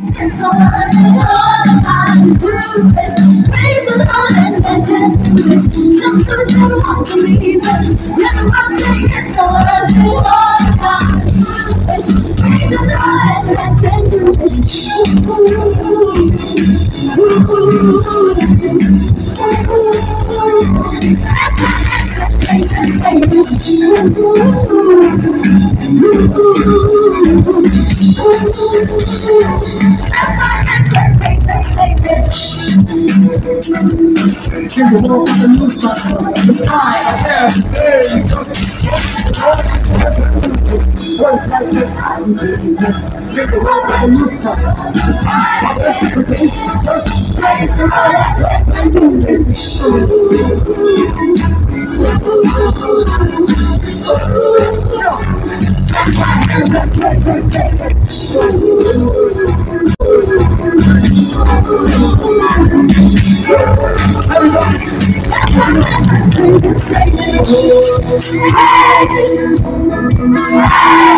And so all I do is praise the Lord and dance. Sometimes I won't believe it. Never will say it's so early. All I do is praise the Lord and dance. Hey!